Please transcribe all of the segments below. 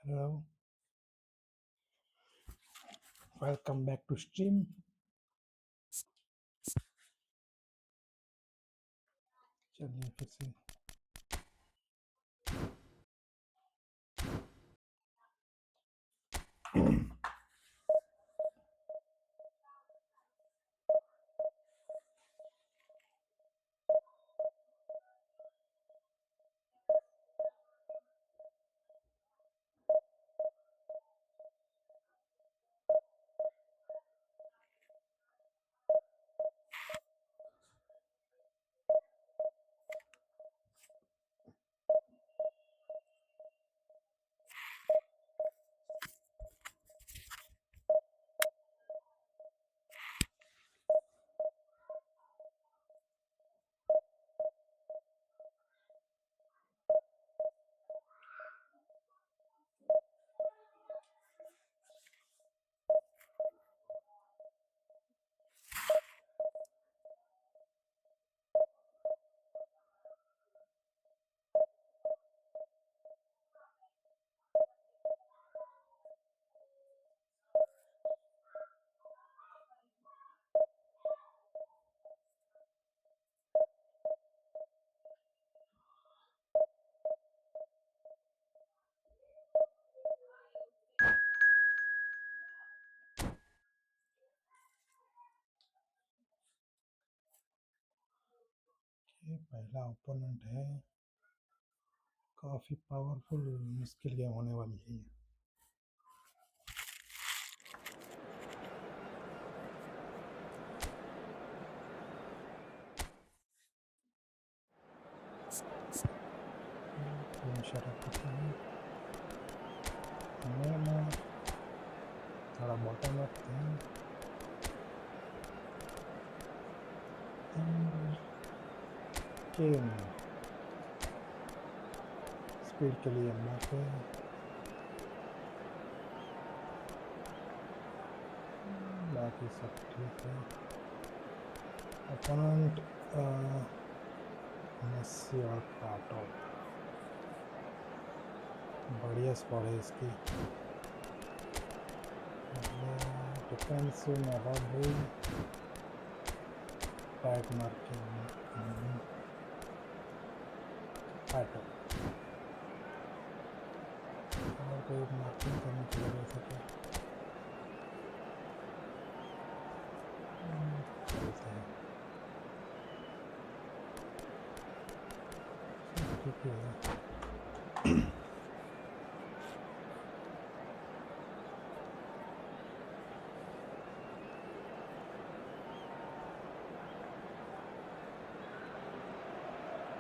Hello, welcome back to stream. चलिए फिर से ये पहला ओपोनेंट है, काफी पावरफुल, मुश्किल गेम होने वाली है। थोड़ा बॉटम रखते हैं। स्पीड के लिए मौके, बाकी सब ठीक है। ओपोनेंट मेसी और पाटो, बढ़िया स्पॉट है इसकी। डिफेंसिव में अवॉइड पैक मार्किंग पाटो और कोई मार्किंग करने के लिए वैसे क्या ठीक है।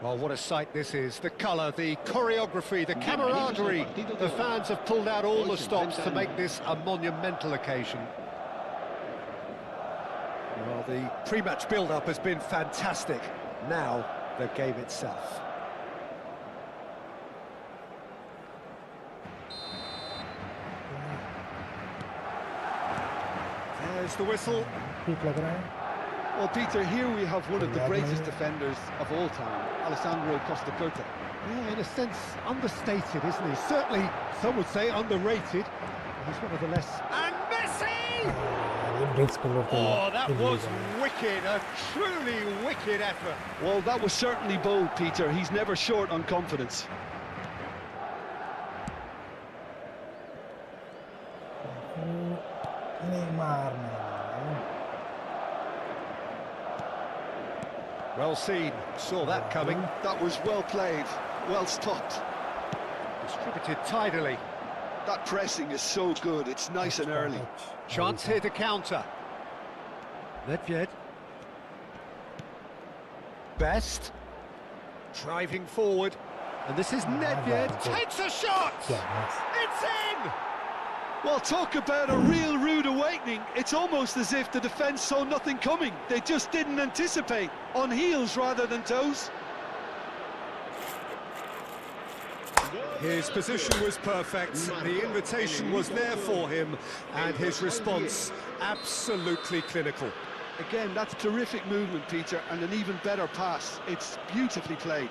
Well, what a sight this is. The colour, the choreography, the camaraderie. The fans have pulled out all the stops to make this a monumental occasion. Well, the pre-match build-up has been fantastic. Now, the game itself. There's the whistle. Well, Peter, here we have one of the greatest defenders of all time, Alessandro Costa Curta. Yeah, in a sense, understated, isn't he? Certainly, some would say underrated. He's one of the less... And Messi! Oh, that was wicked, a truly wicked effort. Well, that was certainly bold, Peter. He's never short on confidence. Well seen, saw that coming. That was well played, well stopped. Distributed tidily. That pressing is so good, it's nice and early. Chance here to counter. Ledfjed. best. Driving forward. And this is Nedved. Takes a shot! It's in! Well, talk about a real rude awakening. It's almost as if the defence saw nothing coming. They just didn't anticipate. On heels rather than toes. His position was perfect, the invitation was there for him, and his response absolutely clinical. Again, that's terrific movement, Peter, and an even better pass. It's beautifully played.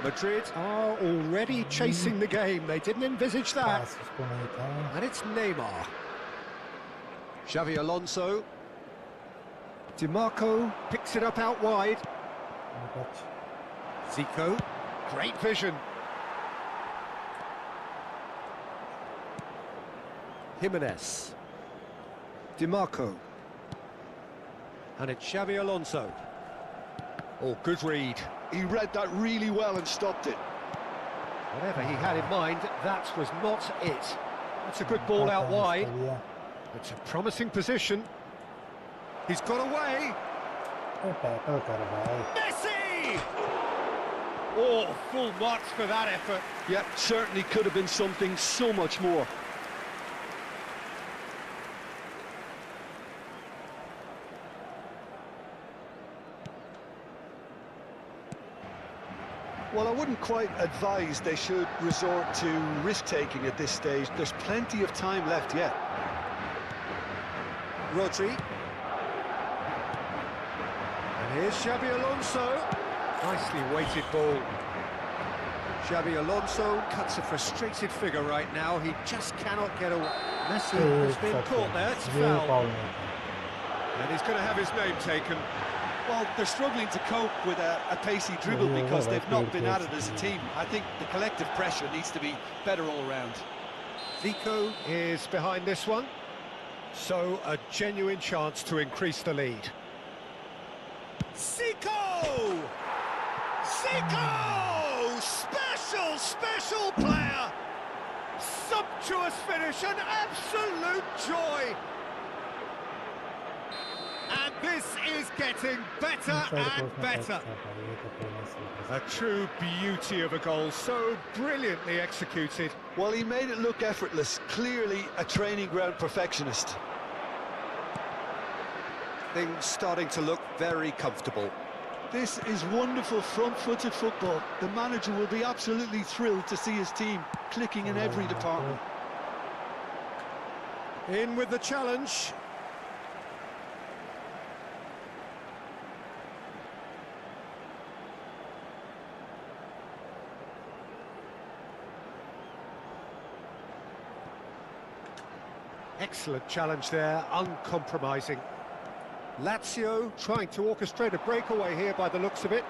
Madrid are already chasing the game. They didn't envisage that. Pass is bonita. And it's Neymar. Xavi Alonso. DiMarco picks it up out wide. No touch. Zico. Great vision. Jimenez. DiMarco. And it's Xavi Alonso. Oh, good read. He read that really well and stopped it. Whatever he had in mind, that was not it. That's a good ball out wide. It's a promising position. He's got away. Messi! Oh, full marks for that effort. Yeah, certainly could have been something so much more. Well, I wouldn't quite advise they should resort to risk-taking at this stage. There's plenty of time left yet. Rodri. And here's Xabi Alonso. Nicely weighted ball. Xabi Alonso cuts a frustrated figure right now. He just cannot get away. Messi has been caught there. It's foul. And he's going to have his name taken. Well, they're struggling to cope with a pacey dribble because they've not been at it as a team. I think the collective pressure needs to be better all around. Zico is behind this one. So, a genuine chance to increase the lead. Zico! Zico! Special player! Sumptuous finish, an absolute joy! And this is getting better and better. A true beauty of a goal, so brilliantly executed. Well, he made it look effortless, clearly a training ground perfectionist. Things starting to look very comfortable. This is wonderful front-footed football. The manager will be absolutely thrilled to see his team clicking in every department. In with the challenge. Excellent challenge there, uncompromising. Lazio trying to orchestrate a breakaway here by the looks of it.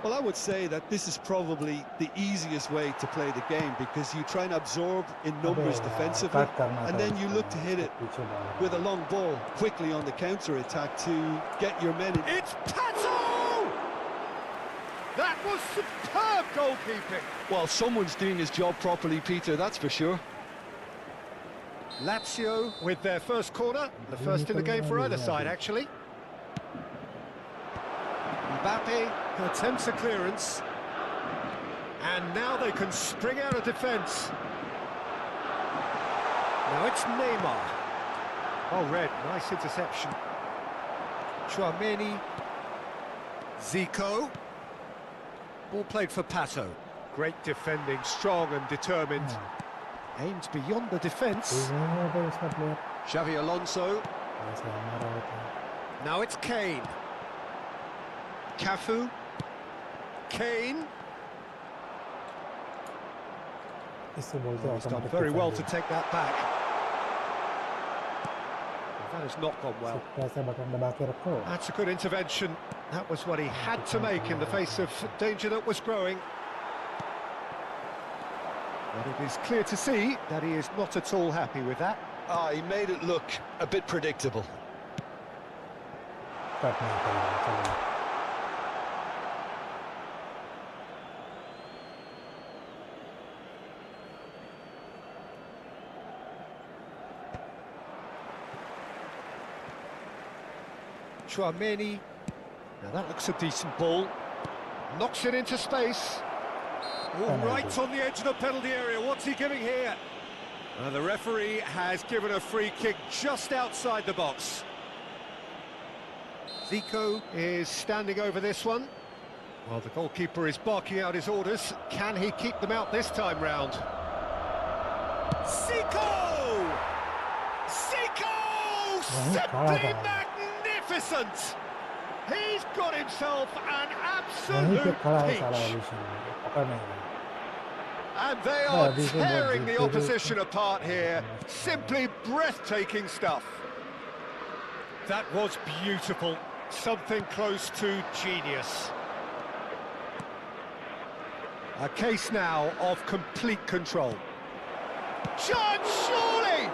Well, I would say that this is probably the easiest way to play the game because you try and absorb in numbers defensively and then you look to hit it with a long ball quickly on the counter-attack to get your men in. It's Pato! That was superb goalkeeping. Well, someone's doing his job properly, Peter, that's for sure. Lazio with their first corner, the first in the game for either side, actually. Mbappe attempts a clearance. And now they can spring out of defence. Now it's Neymar. Oh, red, nice interception. Tchouaméni. Zico. Ball played for Pato. Great defending, strong and determined. Aimed beyond the defence. Xavi Alonso. Now it's Kane. Cafu. Kane. He's done very well to take that back. Well, that has not gone well. That's a good intervention. That was what he had to make in the face of danger that was growing. But it is clear to see that he is not at all happy with that. He made it look a bit predictable. Tchouaméni, Now that looks a decent ball. Knocks it into space. Oh, right on the edge of the penalty area. What's he giving here? The referee has given a free kick just outside the box. Zico is standing over this one. Well, the goalkeeper is barking out his orders. Can he keep them out this time round? Zico! Zico! Simply magnificent! He's got himself an absolute peach. And they are tearing the opposition apart here. Simply breathtaking stuff. That was beautiful. Something close to genius. A case now of complete control. Chance, surely!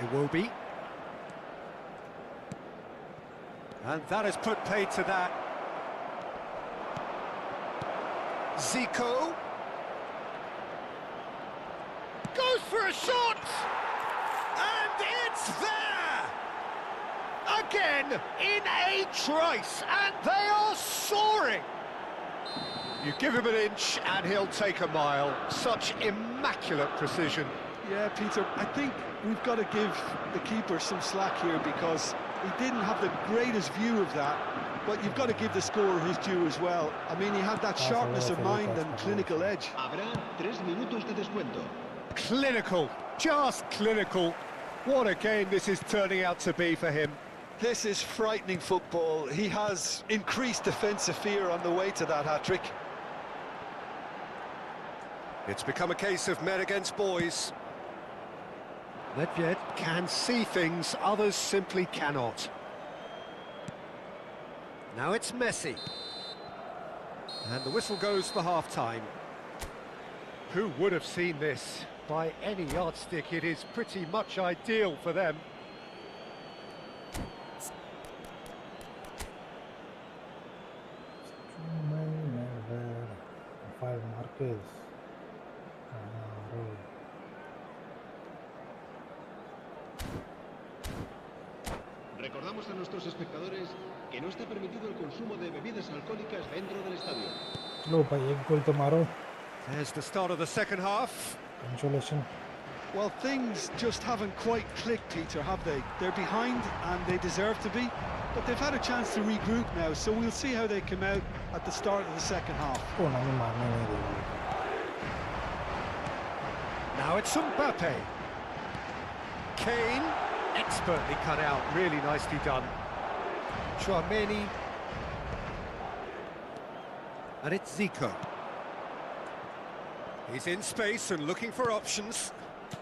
Iwobi. And that has put paid to that. Zico. Goes for a shot! And it's there! Again, in a trice, and they are soaring! You give him an inch and he'll take a mile. Such immaculate precision. Yeah, Peter, I think we've got to give the keeper some slack here because he didn't have the greatest view of that, but you've got to give the scorer his due as well. I mean, he had that sharpness of mind and clinical edge. Clinical, just clinical. What a game this is turning out to be for him. This is frightening football. He has increased defensive fear on the way to that hat-trick. It's become a case of men against boys. Nedved can see things others simply cannot. Now it's Messi. And the whistle goes for half-time. Who would have seen this? By any yardstick, it is pretty much ideal for them. Recordamos a nuestros espectadores que no está permitido el consumo de bebidas alcohólicas dentro del estadio. लो भाई एक गोल तो मारो. There's the start of the second half. Consolation. Well, things just haven't quite clicked, Peter, have they? They're behind and they deserve to be, but they've had a chance to regroup now, so we'll see how they come out at the start of the second half. Now it's Mbappe. Kane, expertly cut out, really nicely done. Chouameni. And it's Zico. He's in space and looking for options.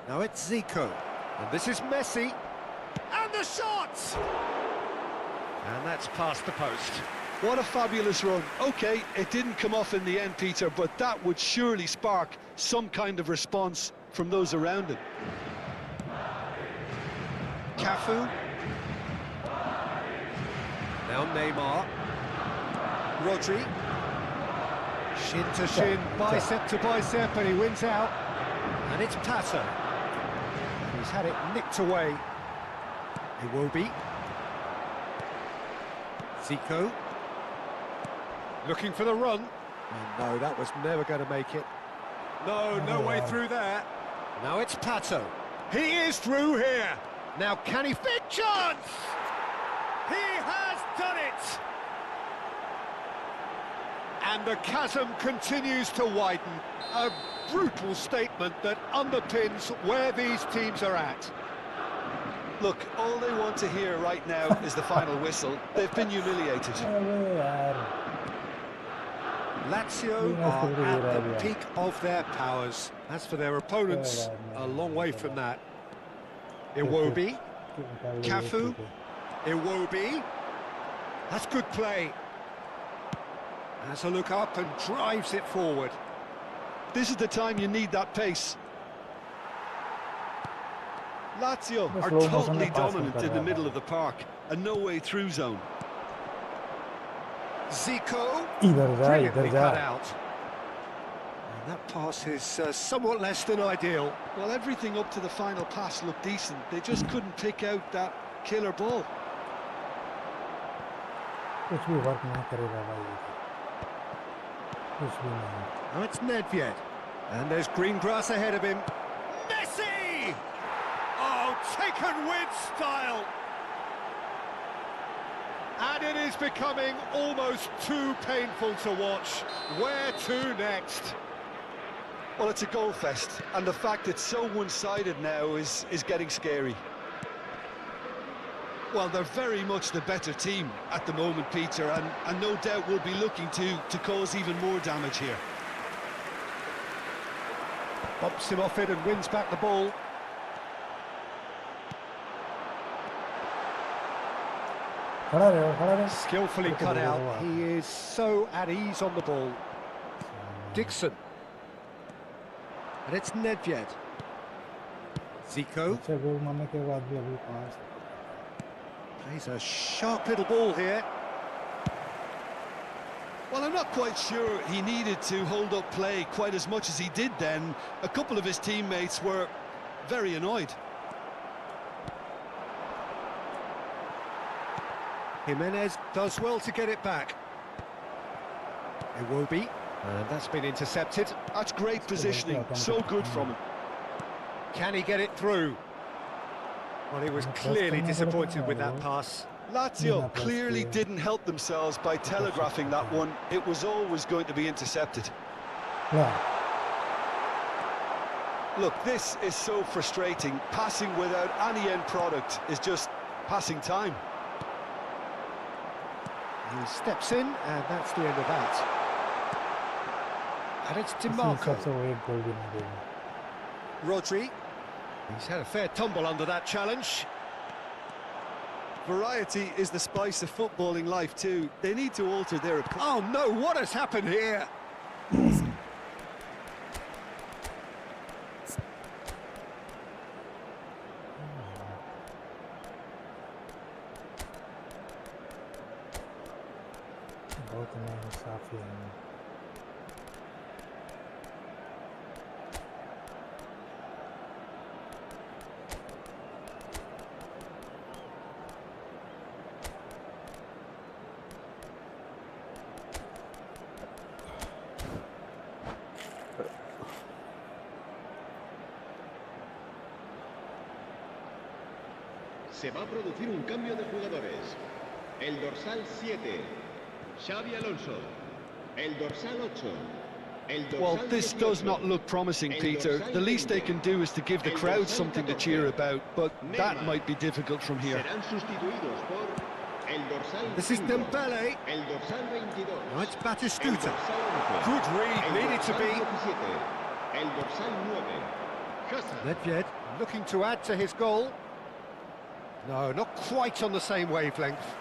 Now it's Zico. And this is Messi. And the shot! And that's past the post. What a fabulous run. OK, it didn't come off in the end, Peter, but that would surely spark some kind of response from those around him. Cafu. Now Neymar. Rodri. Shin to shin, bicep to bicep, and he wins out. And it's Pato. He's had it nicked away. Iwobi. Zico. Looking for the run. And no, that was never going to make it. No, no way through there. Now it's Pato. He is through here. Now can he... Big chance! He has done it! And the chasm continues to widen. A brutal statement that underpins where these teams are at. Look, all they want to hear right now is the final whistle. They've been humiliated. Lazio are at the peak of their powers. As for their opponents, a long way from that. Iwobi, Cafu, Iwobi. That's good play. Has a look up and drives it forward. This is the time you need that pace. Lazio are totally dominant in the middle of the park, a no-way through zone. Zico, brilliantly cut out. And that pass is somewhat less than ideal. Well, everything up to the final pass looked decent. They just couldn't pick out that killer ball. कुछ भी work नहीं करेगा भाई ये तो, कुछ भी नहीं. Now it's Nedved. And there's green grass ahead of him. Messi! Oh, taken with style. And it is becoming almost too painful to watch. Where to next? Well, it's a goal fest, and the fact it's so one-sided now is getting scary. Well, they're very much the better team at the moment, Peter, and no doubt will be looking to cause even more damage here. Bumps him off it and wins back the ball. खड़ा रहे. Skillfully cut out. He is so at ease on the ball. Dixon. And it's Nedved. Zico. अच्छा गोल मारने के बाद भी अभी पास. Plays a sharp little ball here. Well, I'm not quite sure he needed to hold up play quite as much as he did then. A couple of his teammates were very annoyed. Jimenez does well to get it back. Iwobi, and that's been intercepted. That's great positioning, so good from him. Can he get it through? Well, he was clearly disappointed with that pass. Lazio clearly didn't help themselves by telegraphing that one. It was always going to be intercepted. Look, this is so frustrating. Passing without any end product is just passing time. He steps in, and that's the end of that. And it's DiMarco. Rodri. He's had a fair tumble under that challenge. Variety is the spice of footballing life too. They need to alter their approach. Oh no, what has happened here? बहुत इंसाफी है. Se va a producir un cambio de jugadores. El dorsal 7, Xavi Alonso. El dorsal 8. Well, this does not look promising, Peter. The least they can do is to give the crowd something to cheer about, but that might be difficult from here. This is Dembele. No, it's Batistuta. Good read, needed to be. Nedved looking to add to his goal. No, not quite on the same wavelength.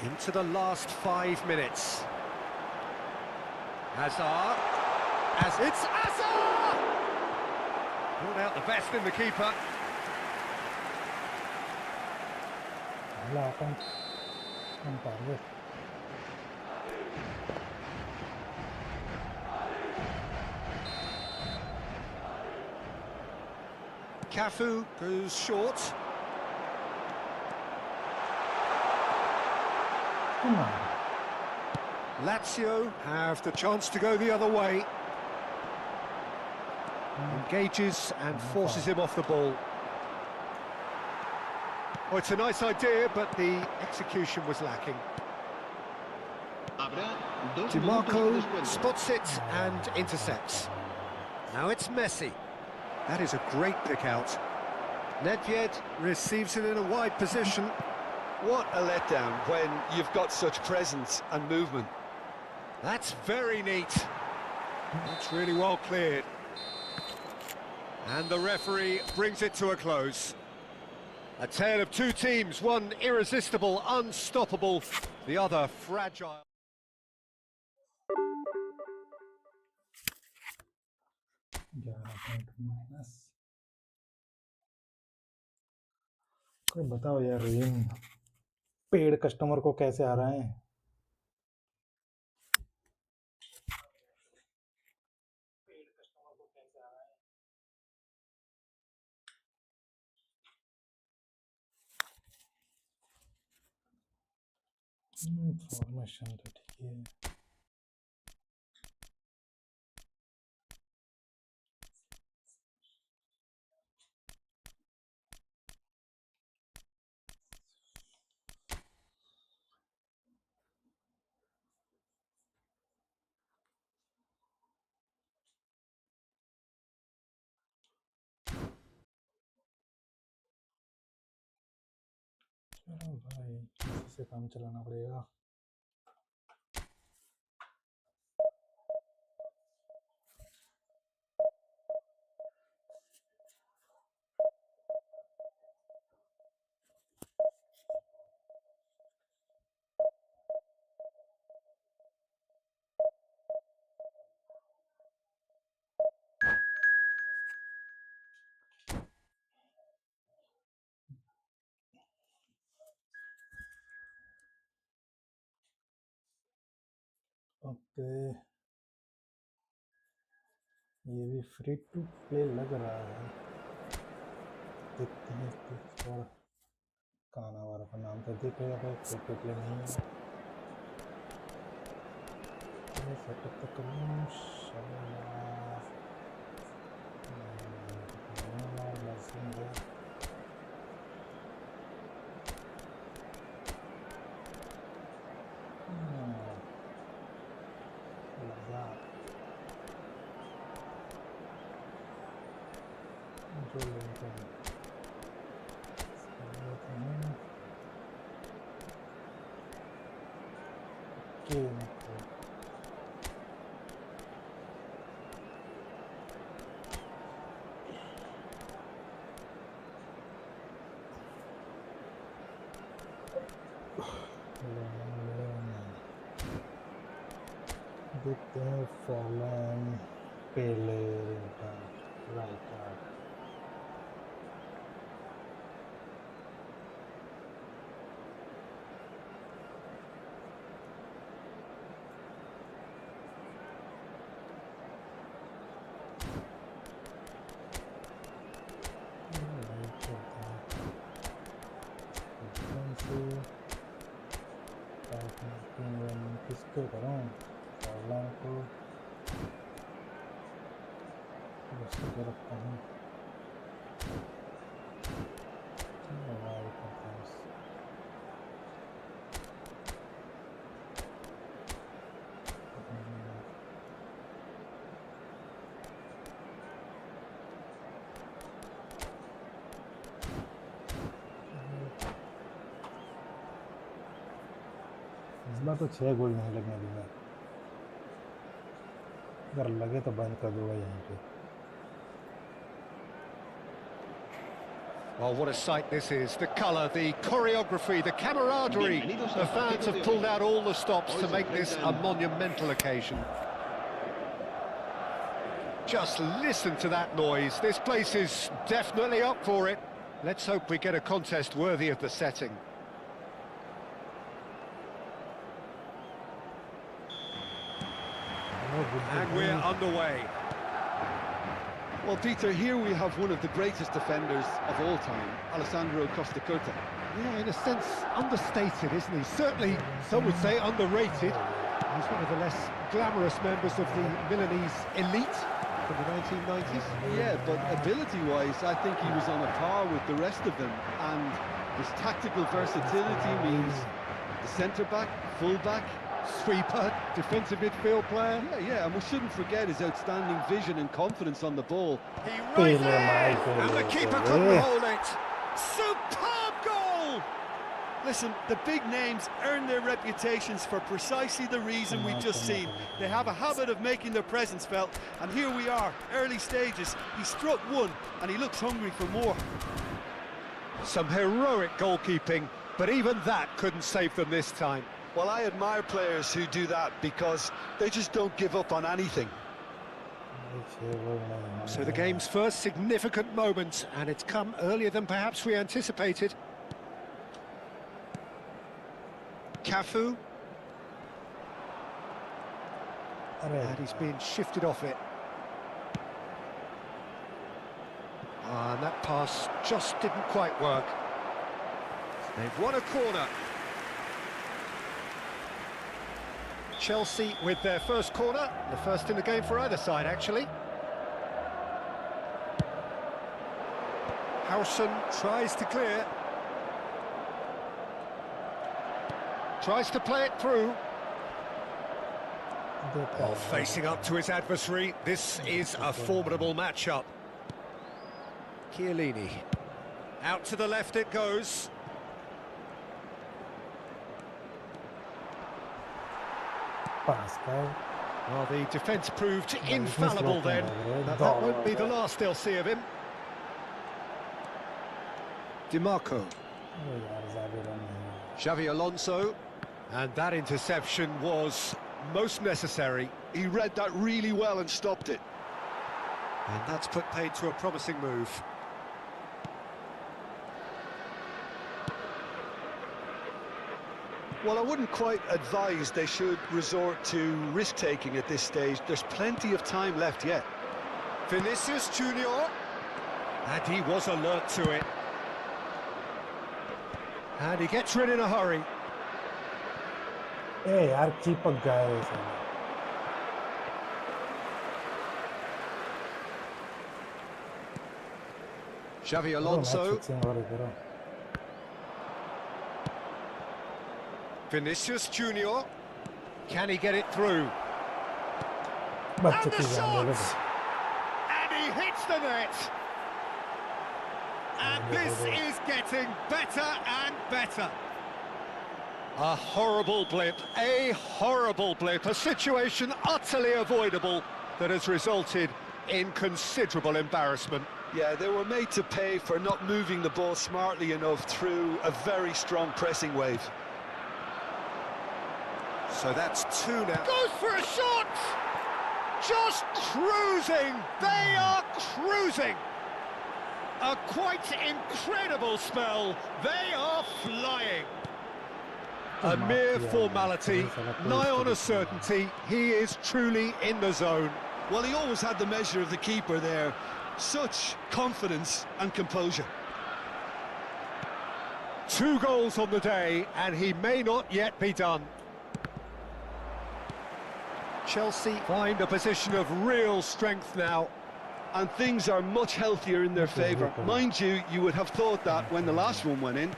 Into the last 5 minutes. Hazard. It's Hazard! Brought out the best in the keeper. Cafu goes short. Lazio have the chance to go the other way. Engages and forces him off the ball. Oh, it's a nice idea, but the execution was lacking. DiMarco spots it and intercepts. Now it's Messi. That is a great pick out. Nedved receives it in a wide position. What a letdown when you've got such presence and movement. That's very neat. That's really well cleared. And the referee brings it to a close. A tale of two teams, one irresistible, unstoppable, the other fragile. कोई बताओ यार, इन paid customer को कैसे आ रहा है? Formation तो ठीक है। चलो भाई इसी से काम चलाना पड़ेगा। ओके ये भी फ्री टू प्ले लग रहा है। देखते हैं कुछ और काना वाला का नाम तो देख रहे हैं, फ्री टू प्ले नहीं है। सेटअप तो करूँ देखते हैं फॉलन पेले राइट। किसको करूँ फॉलन को उसको रखता हूँ। इस बार तो 6 गोल नहीं लगने दूंगा, अगर लगे तो बंद कर दूंगा यहीं पे। Oh, what a sight this is. The colour, the choreography, the camaraderie. The fans have pulled out all the stops to make this a monumental occasion. Just listen to that noise. This place is definitely up for it. Let's hope we get a contest worthy of the setting. And we're underway. Well, Peter, here we have one of the greatest defenders of all time, Alessandro Costacurta. Yeah, in a sense, understated, isn't he? Certainly, some would say underrated. He's one of the less glamorous members of the Milanese elite from the 1990s. Yeah, but ability-wise, I think he was on a par with the rest of them. And his tactical versatility means the centre-back, full-back, Sweeper, defensive midfield player. Yeah, and we shouldn't forget his outstanding vision and confidence on the ball. He right there, and the keeper couldn't hold it. Superb goal! Listen, the big names earn their reputations for precisely the reason we've just seen. They have a habit of making their presence felt, and here we are, early stages. He struck one, and he looks hungry for more. Some heroic goalkeeping, but even that couldn't save them this time. Well, I admire players who do that because they just don't give up on anything. So the game's first significant moment, and it's come earlier than perhaps we anticipated. Cafu. And he's being shifted off it. And that pass just didn't quite work. They've won a corner. Chelsea with their first corner, the first in the game for either side, actually. Howson tries to clear. Tries to play it through. Well, facing up to his adversary, this is a formidable matchup. Chiellini. Out to the left it goes. Well, the defence proved infallible then, but that won't be the last they'll see of him. DiMarco. Xavi Alonso. And that interception was most necessary. He read that really well and stopped it. And that's put paid to a promising move. Well, I wouldn't quite advise they should resort to risk-taking at this stage. There's plenty of time left yet. Vinicius Junior. And he was alert to it. And he gets rid in a hurry. Hey, यार चिपक गया है इसमें. Xavi Alonso. Vinicius Junior. Can he get it through? And the shot! And he hits the net. And this is getting better and better. A horrible blip, a situation utterly avoidable that has resulted in considerable embarrassment. Yeah, they were made to pay for not moving the ball smartly enough through a very strong pressing wave. So that's two now. Goes for a shot! Just cruising! They are cruising! A quite incredible spell. They are flying. A mere formality, nigh on a certainty. He is truly in the zone. Well, he always had the measure of the keeper there. Such confidence and composure. 2 goals on the day, and he may not yet be done. Chelsea find a position of real strength now. And things are much healthier in their favour. Mind you, you would have thought that when the last one went in.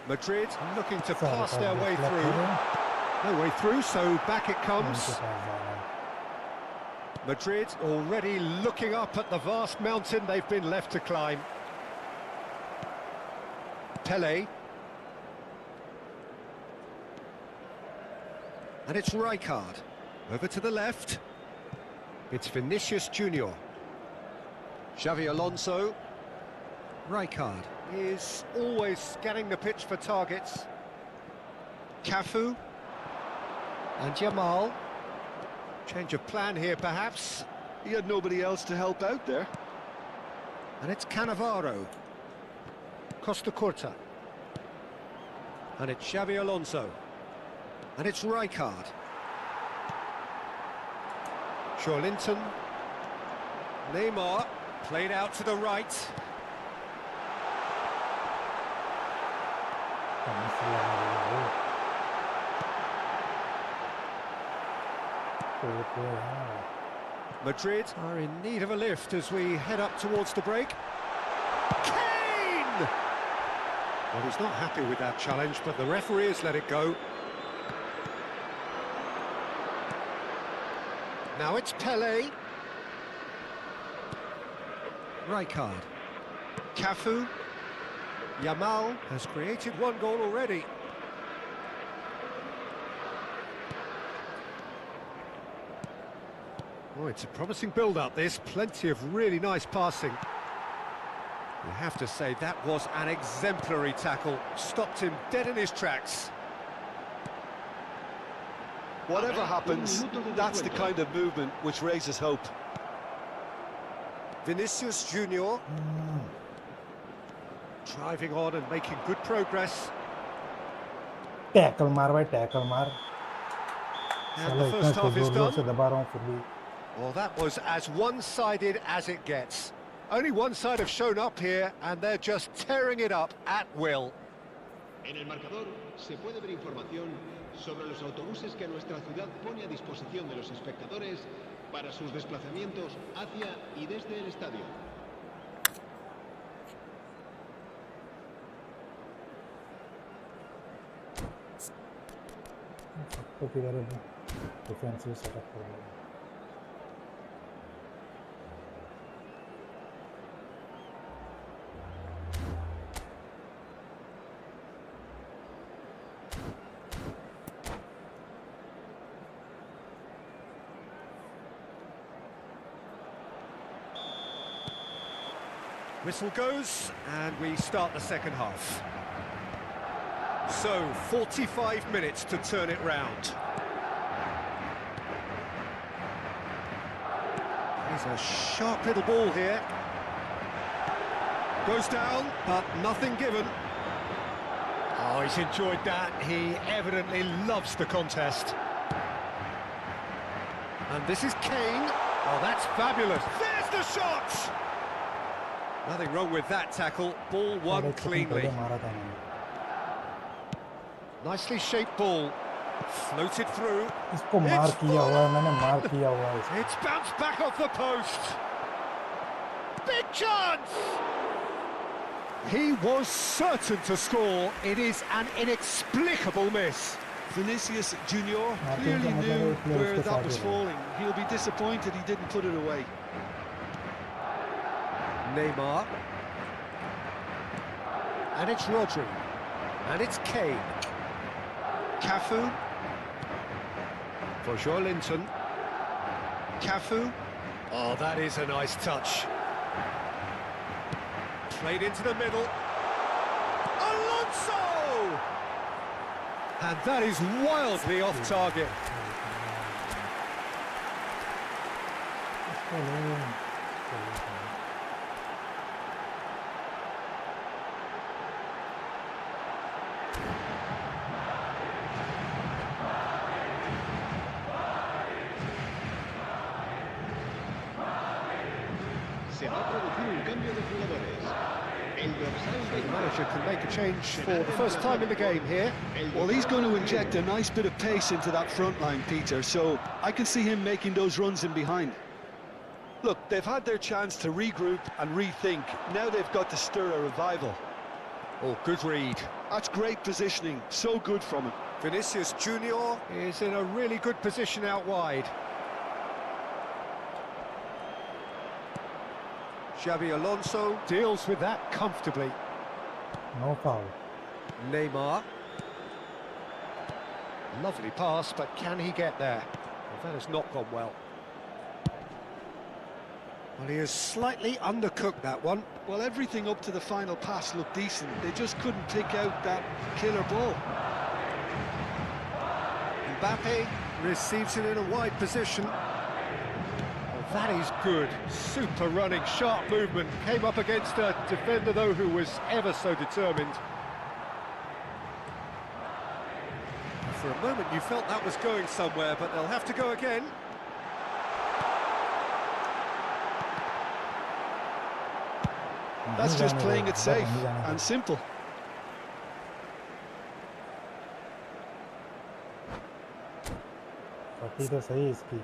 Madrid looking to pass their way through. No way through, so back it comes. Madrid already looking up at the vast mountain they've been left to climb. Pelé. And it's Rijkaard. Over to the left. It's Vinicius Junior. Xavi Alonso. Rijkaard is always scanning the pitch for targets. Cafu. And Jamal. Change of plan here, perhaps. He had nobody else to help out there. And it's Cannavaro. Costa Curta. And it's Xavi Alonso. And it's Rijkaard. Linton. Neymar. Played out to the right. Madrid are in need of a lift as we head up towards the break. Kane! Well, he's not happy with that challenge, but the referee has let it go. Now it's Pelé. Rijkaard. Cafu. Jamal has created 1 goal already. Oh, it's a promising build-up, this. Plenty of really nice passing. You have to say that was an exemplary tackle. Stopped him dead in his tracks. Whatever happens, that's the kind of movement which raises hope. Vinicius Junior. Driving on and making good progress. Tackle मार भाई, tackle मार. And the first half is done. Well, that was as one-sided as it gets. Only one side have shown up here, and they're just tearing it up at will. En el marcador se puede ver información sobre los autobuses que nuestra ciudad pone a disposición de los espectadores para sus desplazamientos hacia y desde el estadio. Defensive setup for them. Whistle goes, and we start the second half. So, 45 minutes to turn it round. There's a sharp little ball here. Goes down, but nothing given. Oh, he's enjoyed that. He evidently loves the contest. And this is Kane. Oh, that's fabulous. There's the shot! Nothing wrong with that tackle. Ball won cleanly. Nicely shaped ball. Floated through. इसको मार किया हुआ है, मैंने मार किया हुआ है इसको. It's bounced back off the post. Big chance! He was certain to score. It is an inexplicable miss. Vinicius Junior clearly knew where that was falling. He'll be disappointed he didn't put it away. Neymar. And it's Rodri. And it's Kane. Cafu. For Joelinton. Cafu. Oh, that is a nice touch. Played into the middle. Alonso! And that is wildly off target. Se va a producir un cambio de jugadores. El dorsal The manager can make a change for the first time in the game here. Well, he's going to inject a nice bit of pace into that front line, Peter, so I can see him making those runs in behind. Look, they've had their chance to regroup and rethink. Now they've got to stir a revival. Oh, good read. That's great positioning, so good from him. Vinicius Junior is in a really good position out wide. Xabi Alonso deals with that comfortably. No foul. Neymar. Lovely pass, but can he get there? Well, that has not gone well. Well, he has slightly undercooked that one. Well, everything up to the final pass looked decent. They just couldn't pick out that killer ball. Mbappe receives it in a wide position. Well, that is good. Super running, sharp movement. Came up against a defender, though, who was ever so determined. For a moment, you felt that was going somewhere, but they'll have to go again. That's just playing it safe and simple. पट्टी तो सही इसकी.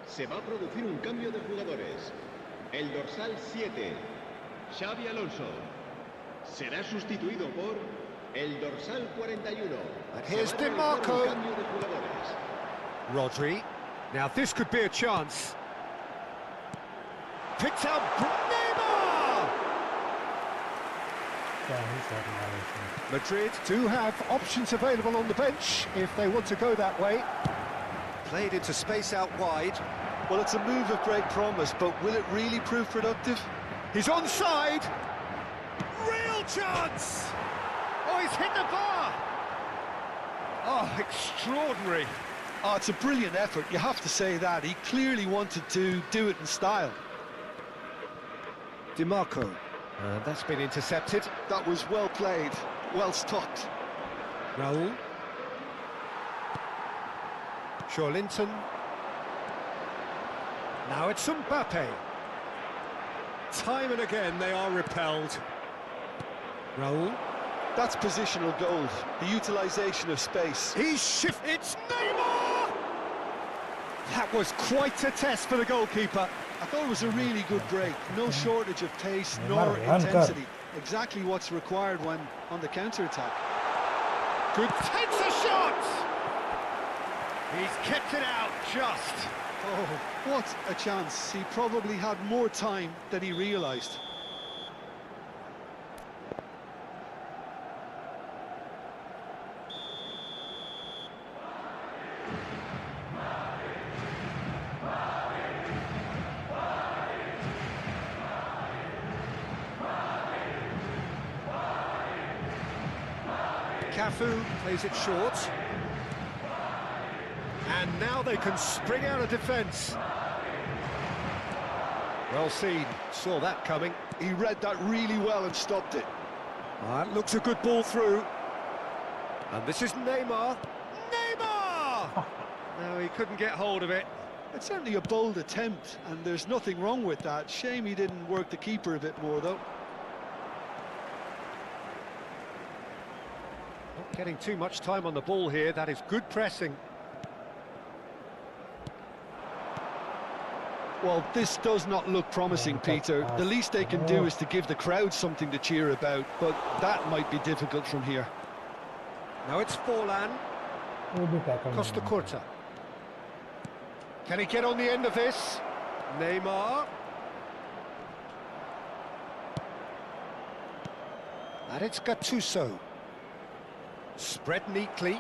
Se va a producir un cambio de jugadores. El dorsal 7, Xabi Alonso, será sustituido por el dorsal 41. And here's Se va a realizar DiMarco. un cambio de jugadores. Rodri. Now this could be a chance. Picked out Neymar! Madrid do have options available on the bench if they want to go that way. Played into space out wide. Well, it's a move of great promise, but will it really prove productive? He's onside. Real chance! Oh, he's hit the bar! Oh, extraordinary. Oh, it's a brilliant effort, you have to say that. He clearly wanted to do it in style. DiMarco. That's been intercepted. That was well played, well stopped. Raul. Linton. Now it's Mbappe. Time and again they are repelled. Raul. That's positional gold, the utilisation of space. It's Neymar! That was quite a test for the goalkeeper. I thought it was a really good break. No shortage of pace nor intensity. Exactly what's required when on the counter-attack. Good, takes a shot! He's kept it out just. Oh, what a chance. He probably had more time than he realised. Cafu plays it short. And now they can spring out of defence. Well seen, saw that coming. He read that really well and stopped it. That looks a good ball through. And this is Neymar. Neymar! No, he couldn't get hold of it. It's certainly a bold attempt, and there's nothing wrong with that. Shame he didn't work the keeper a bit more, though. Not getting too much time on the ball here, that is good pressing. Well, this does not look promising, Peter. The least they can do is to give the crowd something to cheer about, but that might be difficult from here. Now it's Forlan. Costa Curta. Can he get on the end of this? Neymar. And it's Gattuso. Spread neatly.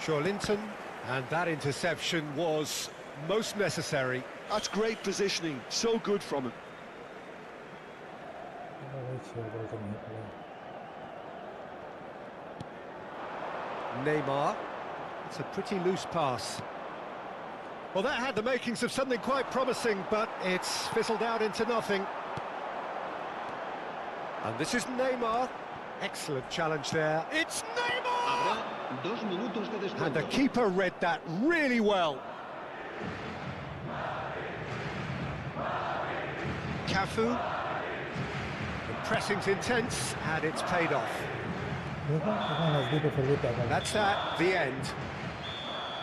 Linton. And that interception was most necessary. That's great positioning, so good from him. Neymar. It's a pretty loose pass. Well, that had the makings of something quite promising, but it's fizzled out into nothing. And this is Neymar. Excellent challenge there. It's Neymar! And the keeper read that really well. Cafu. The pressing's intense, and it's paid off. That's that, the end.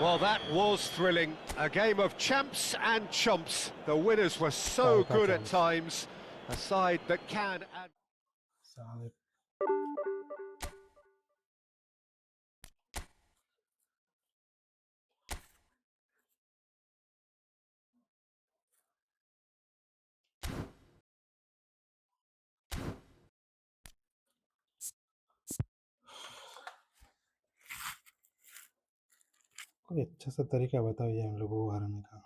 Well, that was thrilling. A game of champs and chumps. The winners were so good at times. A side that can and... कोई अच्छा सा तरीका बताओ ये हम लोगों को हराने का।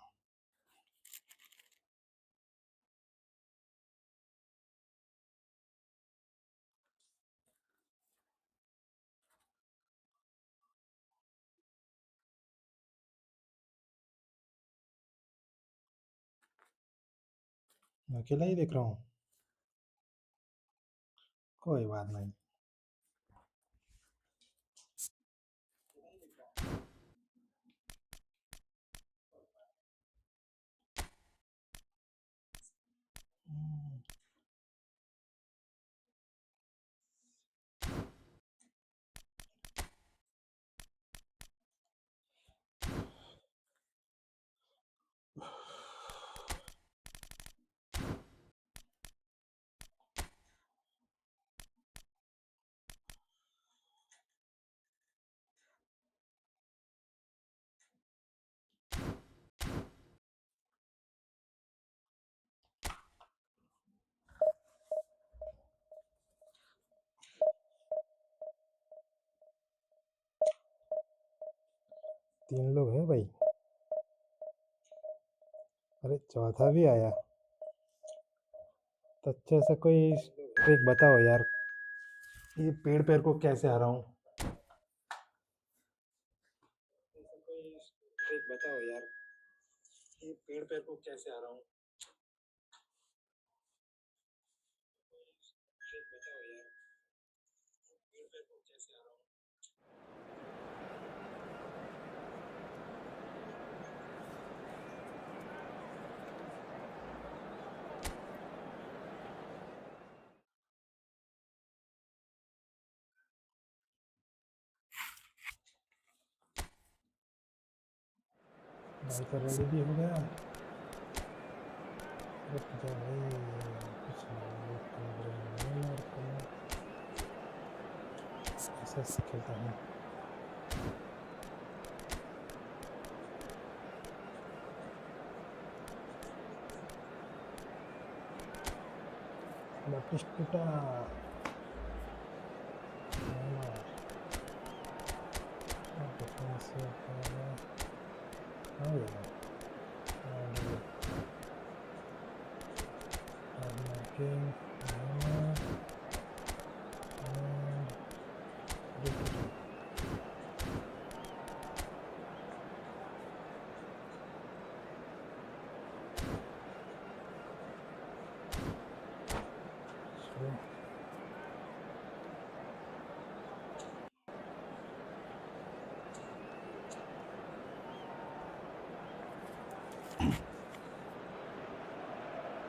मैं अकेला ही देख रहा हूँ। कोई बात नहीं। 3 लोग हैं भाई। अरे चौथा भी आया। तो अच्छे से कोई ट्रिक बताओ यार, ये पेड़ पैर को कैसे हराऊं? ऐसा कोई ट्रिक बताओ यार, ये पेड़ पैर को कैसे हराऊं? ट्रिक बताओ यार, पेड़ पैर को कैसे हराऊं? भाई तो रेडी भी हो गया। रुक जा भाई, कुछ नहीं करना, ऐसा खेलता हूँ। Batista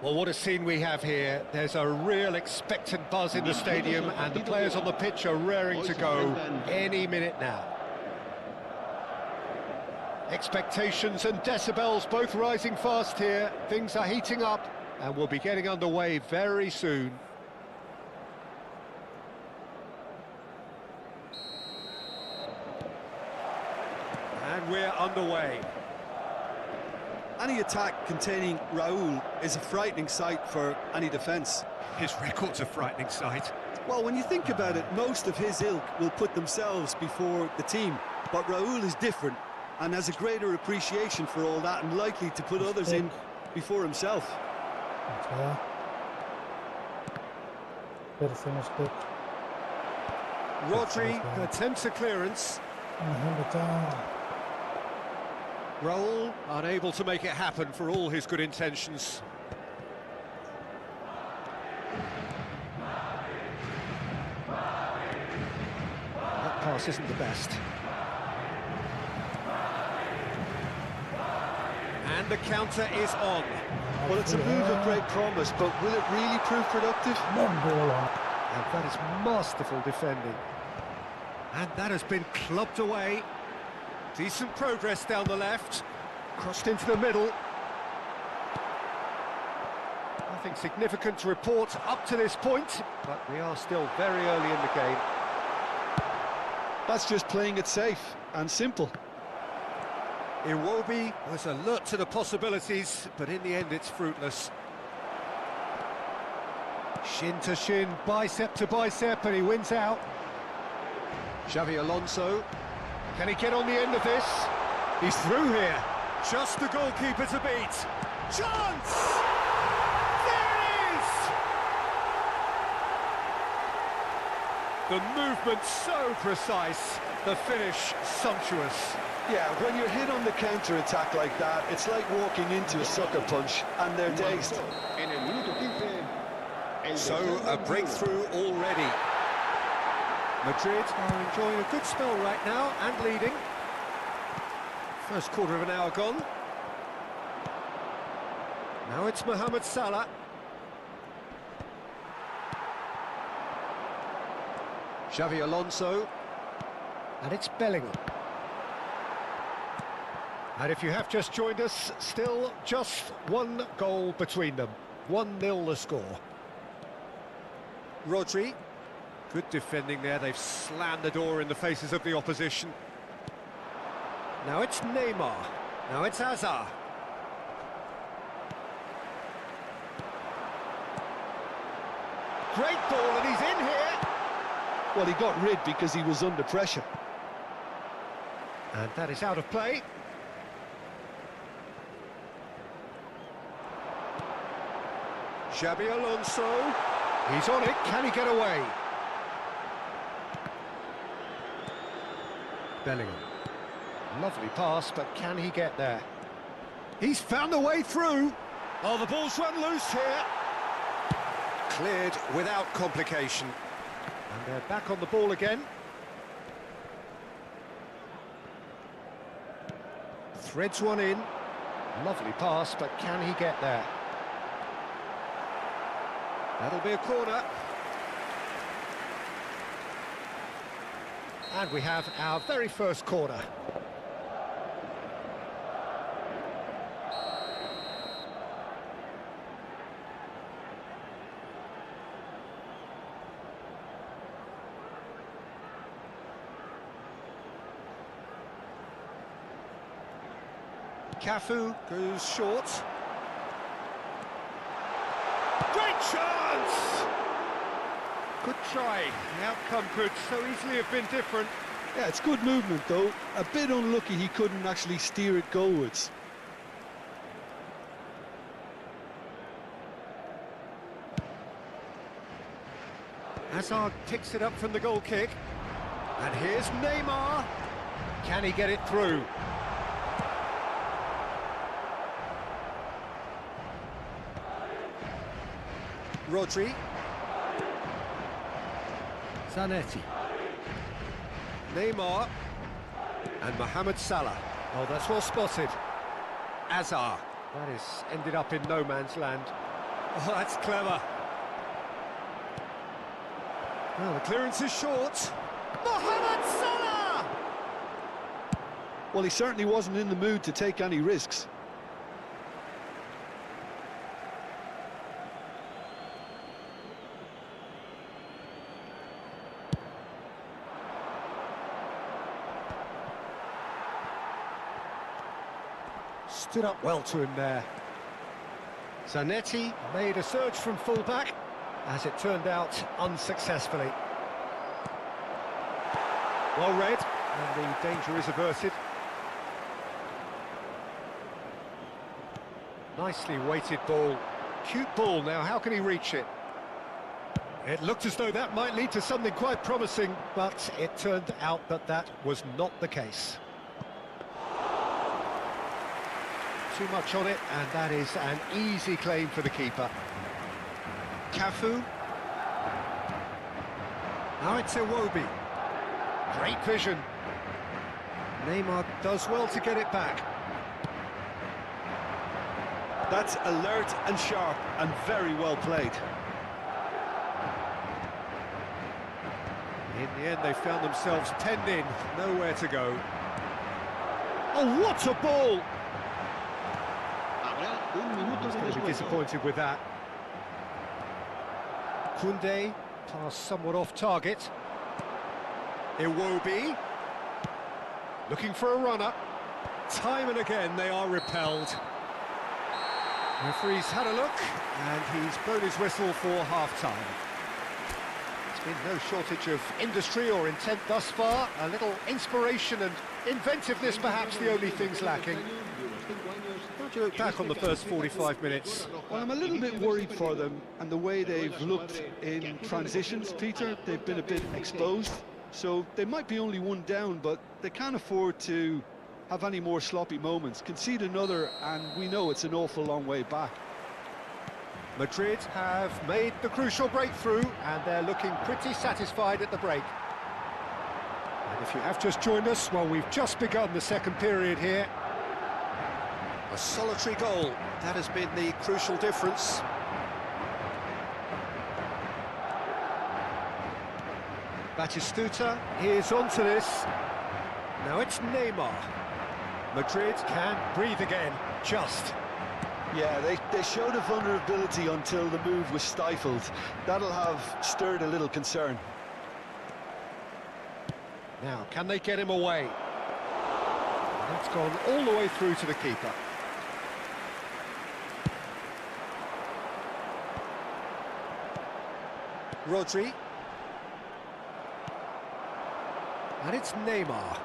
Well, what a scene we have here. There's a real expectant buzz in the stadium, and the players on the pitch are raring to go any minute now. Expectations and decibels both rising fast here. Things are heating up, and we'll be getting underway very soon. And we're underway. Any attack containing Raul is a frightening sight for any defence. His record's a frightening sight. Well, when you think about it, most of his ilk will put themselves before the team. But Raul is different and has a greater appreciation for all that and likely to put others in before himself. Rodri attempts a clearance. Raul unable to make it happen for all his good intentions. That pass isn't the best. And the counter is on. Well, it's a move of great promise, but will it really prove productive? And that is masterful defending. And that has been clubbed away. Decent progress down the left. Crossed into the middle. Nothing significant to report up to this point, but we are still very early in the game. That's just playing it safe and simple. Iwobi was alert to the possibilities, but in the end it's fruitless. Shin to shin, bicep to bicep, and he wins out. Xavi Alonso. Can he get on the end of this? He's through here. Just the goalkeeper to beat. Chance! There it is! The movement so precise, the finish sumptuous. Yeah, when you're hit on the counter-attack like that, it's like walking into a sucker punch and they're dazed. So, a breakthrough already. Madrid are enjoying a good spell right now and leading. First quarter of an hour gone. Now it's Mohamed Salah. Xavi Alonso. And it's Bellingham. And if you have just joined us, still just one goal between them. 1-0 the score. Rodri. Good defending there, they've slammed the door in the faces of the opposition. Now it's Neymar, now it's Hazard. Great ball and he's in here. Well, he got rid because he was under pressure. And that is out of play. Xabi Alonso. He's on it. Can he get away? Bellingham. Lovely pass, but can he get there? He's found a way through. Oh, the ball's run loose here. Cleared without complication. And they're back on the ball again. Threads one in. Lovely pass, but can he get there? That'll be a corner. And we have our very first corner. Cafu goes short. Great chance! Good try. The outcome could so easily have been different. Yeah, it's good movement though. A bit unlucky he couldn't actually steer it goalwards. Hazard picks it up from the goal kick. And here's Neymar. Can he get it through? Rodri. Zanetti. Neymar. And Mohamed Salah. Oh, that's well spotted. Azar. That is ended up in no man's land. Oh, that's clever. Well, the clearance is short. Mohamed Salah! Well, he certainly wasn't in the mood to take any risks. Stood up well to him there. Zanetti made a surge from full-back, as it turned out unsuccessfully. Well read, and the danger is averted. Nicely weighted ball. Cute ball now, how can he reach it? It looked as though that might lead to something quite promising, but it turned out that that was not the case. Too much on it, and that is an easy claim for the keeper. Cafu. Now it's Iwobi. Great vision. Neymar does well to get it back. That's alert and sharp and very well played. In the end, they found themselves penned in, nowhere to go. Oh, what a ball! He's going to be disappointed with that. Koundé, pass somewhat off target. Iwobi, looking for a runner. Time and again they are repelled. Referee's had a look, and he's blown his whistle for half-time. There's been no shortage of industry or intent thus far. A little inspiration and inventiveness perhaps the only things lacking. How do you look back on the first 45 minutes? Well, I'm a little bit worried for them and the way they've looked in transitions, Peter. They've been a bit exposed, so they might be only one down, but they can't afford to have any more sloppy moments. Concede another, and we know it's an awful long way back. Madrid have made the crucial breakthrough, and they're looking pretty satisfied at the break. And if you have just joined us, well, we've just begun the second period here. A solitary goal, that has been the crucial difference. Batistuta is onto this. Now it's Neymar. Madrid can breathe again, just. Yeah, they showed a vulnerability until the move was stifled. That'll have stirred a little concern. Now, can they get him away? That's gone all the way through to the keeper. Rodri. And it's Neymar.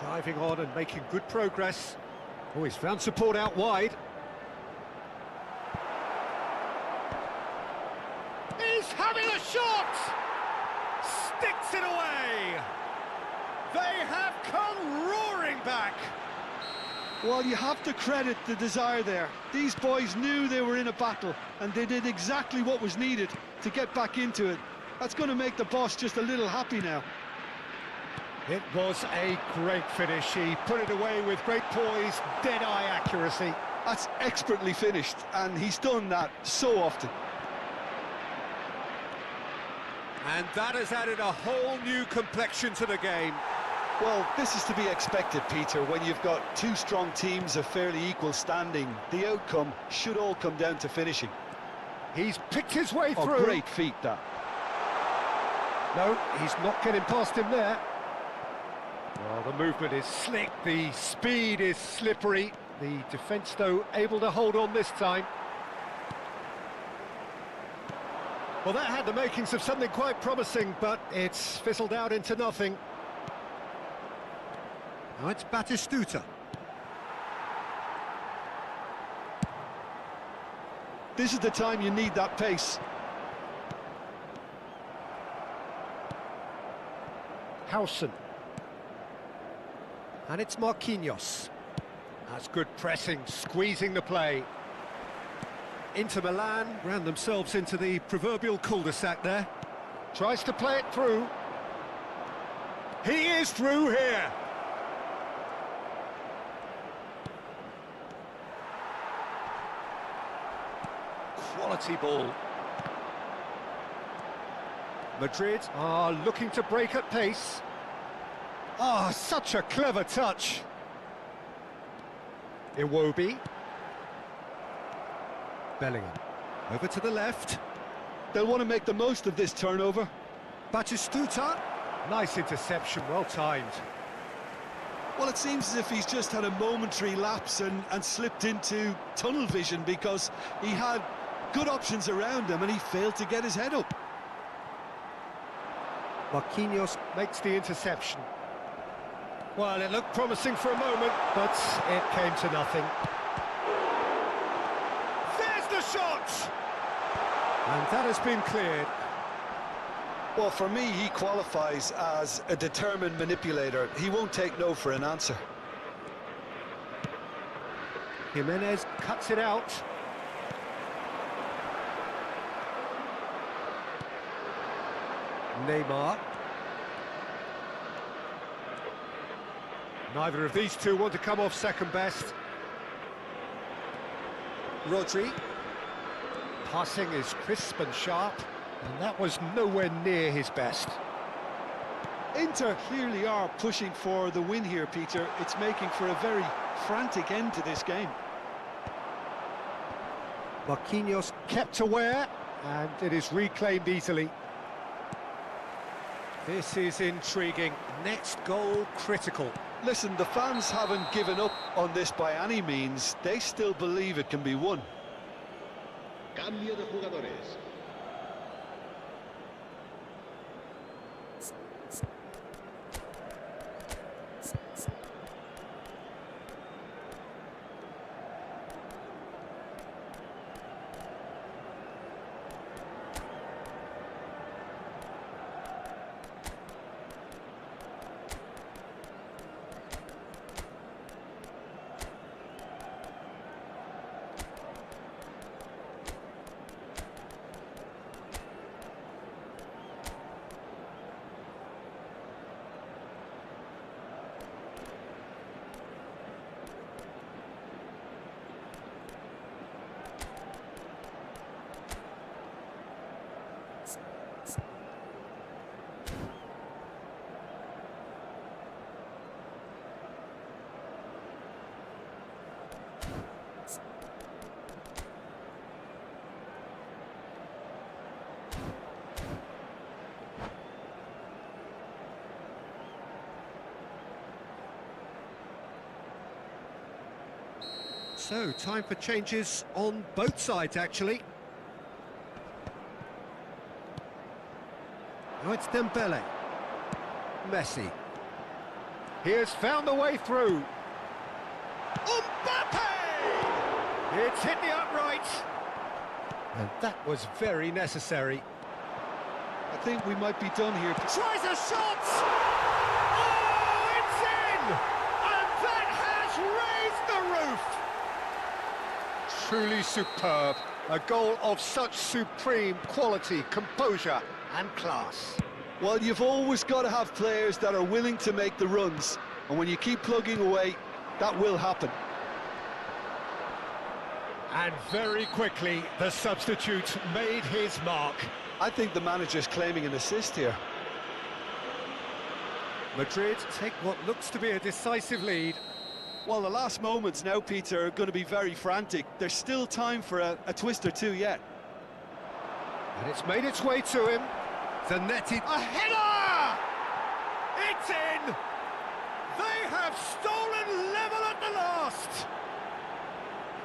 Driving on and making good progress. Oh, he's found support out wide. He's having a shot! Sticks it away! They have come roaring back! Well, you have to credit the desire there. These boys knew they were in a battle, and they did exactly what was needed to get back into it. That's going to make the boss just a little happy now. It was a great finish. He put it away with great poise, dead-eye accuracy. That's expertly finished, and he's done that so often. And that has added a whole new complexion to the game. Well, this is to be expected, Peter. When you've got two strong teams of fairly equal standing, the outcome should all come down to finishing. He's picked his way Oh, through. great feat, that. No, he's not getting past him there. Well, the movement is slick, the speed is slippery. The defence, though, able to hold on this time. Well, that had the makings of something quite promising, but it's fizzled out into nothing. Now it's Batistuta. This is the time you need that pace. Howson. And it's Marquinhos. That's good pressing, squeezing the play. Inter Milan ran themselves into the proverbial cul-de-sac there. Tries to play it through. He is through here. Quality ball. Madrid are looking to break at pace. Ah, such a clever touch. Iwobi. Bellingham. Over to the left. They'll want to make the most of this turnover. Batistuta. Nice interception, well timed. Well, it seems as if he's just had a momentary lapse and slipped into tunnel vision, because he had good options around him and he failed to get his head up. Marquinhos makes the interception. Well, it looked promising for a moment, but it came to nothing. There's the shot! And that has been cleared. Well, for me, he qualifies as a determined manipulator. He won't take no for an answer. Jimenez cuts it out. Neymar. Neither of these two want to come off second best. Rodri. Passing is crisp and sharp, and that was nowhere near his best. Inter clearly are pushing for the win here, Peter. It's making for a very frantic end to this game. Marquinhos kept aware, and it is reclaimed easily. This is intriguing. Next goal critical. Listen, the fans haven't given up on this by any means. They still believe it can be won. Cambio de jugadores. So, time for changes on both sides, actually. Now it's Dembele. Messi. He has found the way through. Mbappe! It's hit the upright. And that was very necessary. I think we might be done here. Tries a shot! Oh, it's in! And that has raised the roof! Truly superb. A goal of such supreme quality, composure and class. Well, you've always got to have players that are willing to make the runs. And when you keep plugging away, that will happen. And very quickly, the substitute made his mark. I think the manager's claiming an assist here. Madrid take what looks to be a decisive lead. Well, the last moments now, Peter, are going to be very frantic. There's still time for a twist or two yet. And it's made its way to him. Zanetti. A header! It's in! They have stolen level at the last!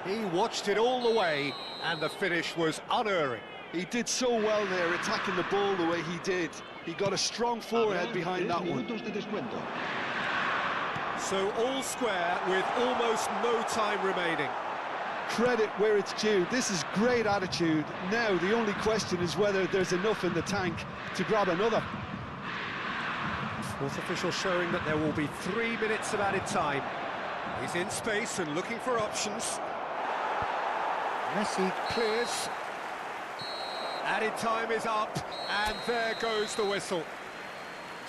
He watched it all the way, and the finish was unerring. He did so well there, attacking the ball the way he did. He got a strong forehead behind that one. So all square with almost no time remaining. Credit where it's due. This is great attitude. Now the only question is whether there's enough in the tank to grab another. Fourth official showing that there will be 3 minutes of added time. He's in space and looking for options. Messi clears. Added time is up, and there goes the whistle.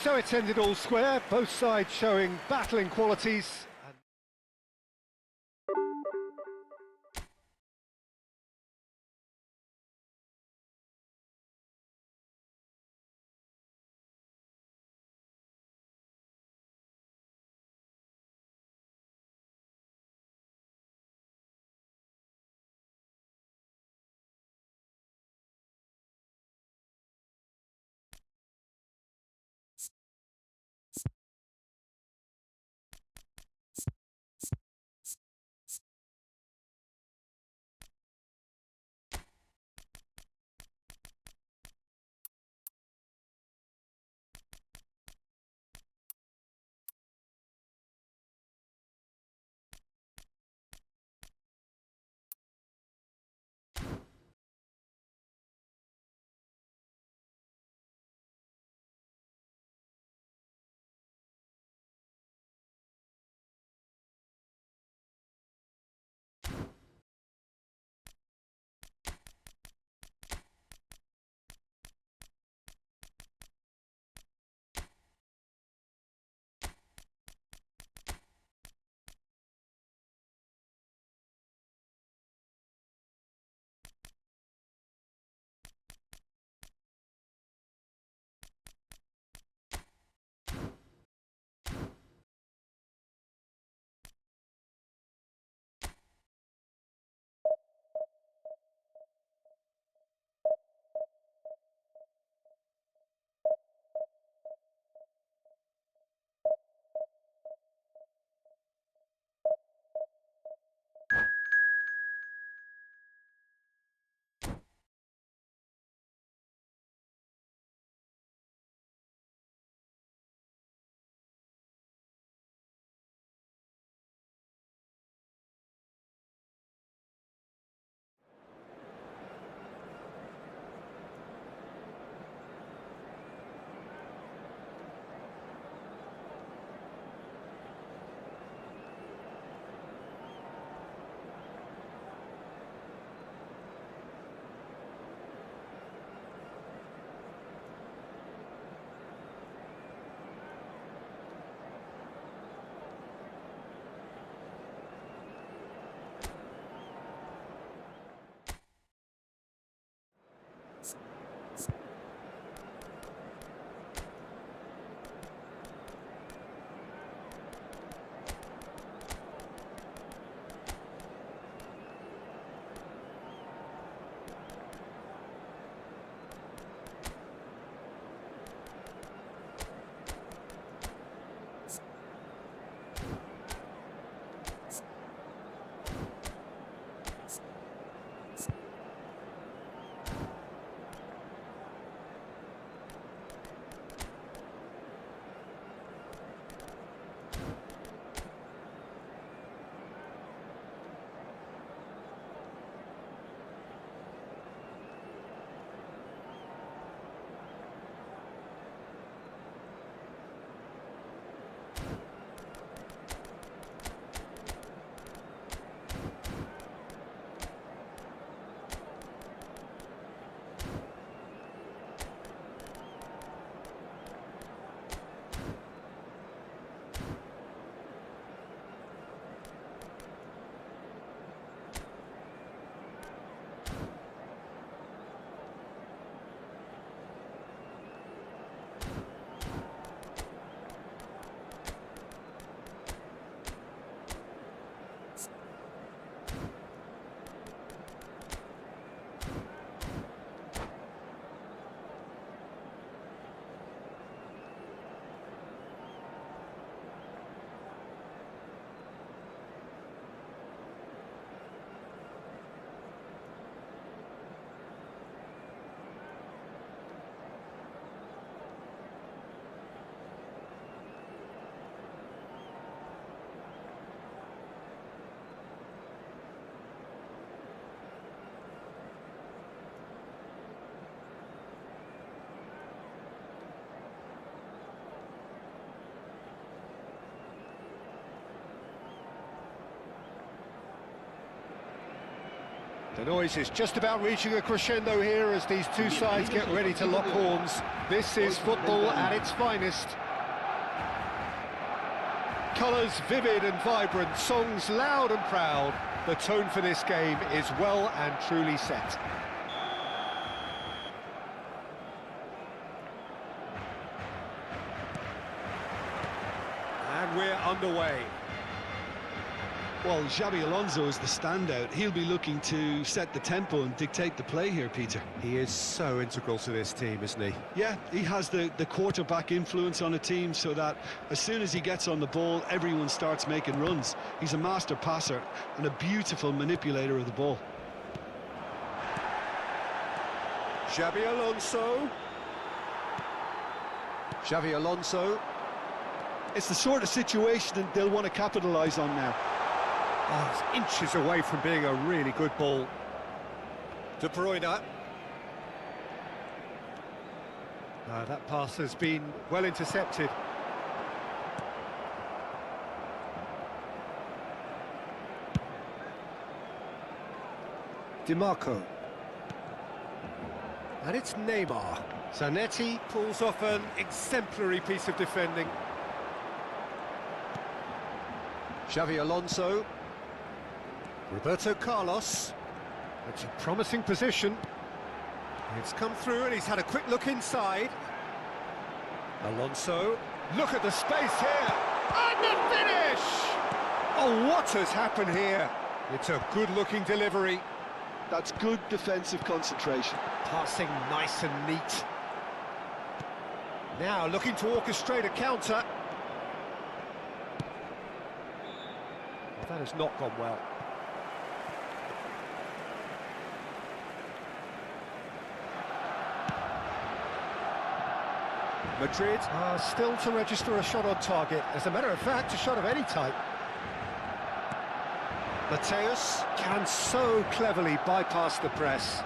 So it's ended all square, both sides showing battling qualities. The noise is just about reaching a crescendo here as these two sides get ready to lock horns. This is football at its finest. Colours vivid and vibrant, songs loud and proud. The tone for this game is well and truly set. And we're underway. Well, Xabi Alonso is the standout. He'll be looking to set the tempo and dictate the play here, Peter. He is so integral to this team, isn't he? Yeah, he has the quarterback influence on a team so that as soon as he gets on the ball, everyone starts making runs. He's a master passer and a beautiful manipulator of the ball. Xabi Alonso. Xabi Alonso. It's the sort of situation that they'll want to capitalise on now. Oh, it's inches away from being a really good ball. De Bruyne. That pass has been well intercepted. DiMarco. And it's Neymar. Zanetti pulls off an exemplary piece of defending. Xabi Alonso. Roberto Carlos. It's a promising position. It's come through and he's had a quick look inside. Alonso. Look at the space here. And the finish! Oh, what has happened here? It's a good-looking delivery. That's good defensive concentration. Passing nice and neat. Now looking to orchestrate a counter. Well, that has not gone well. Madrid are still to register a shot on target. As a matter of fact, a shot of any type. Mateus can so cleverly bypass the press.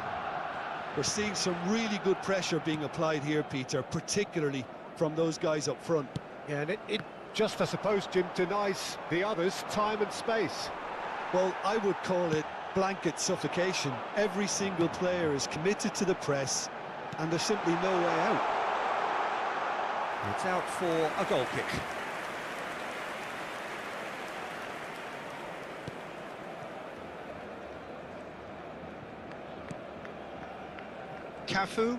We're seeing some really good pressure being applied here, Peter, particularly from those guys up front. Yeah, and it just, I suppose, Jim, denies the others time and space. Well, I would call it blanket suffocation. Every single player is committed to the press, and there's simply no way out. It's out for a goal kick. Cafu.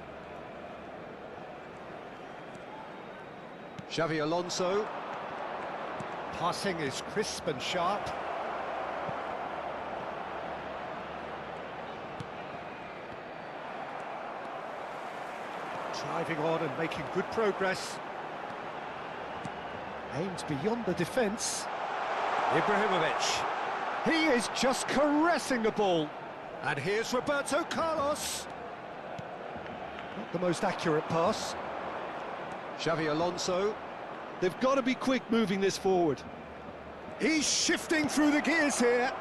Xabi Alonso. Passing is crisp and sharp. Driving on and making good progress. Aims beyond the defence. Ibrahimovic. He is just caressing the ball. And here's Roberto Carlos. Not the most accurate pass. Xabi Alonso. They've got to be quick moving this forward. He's shifting through the gears here.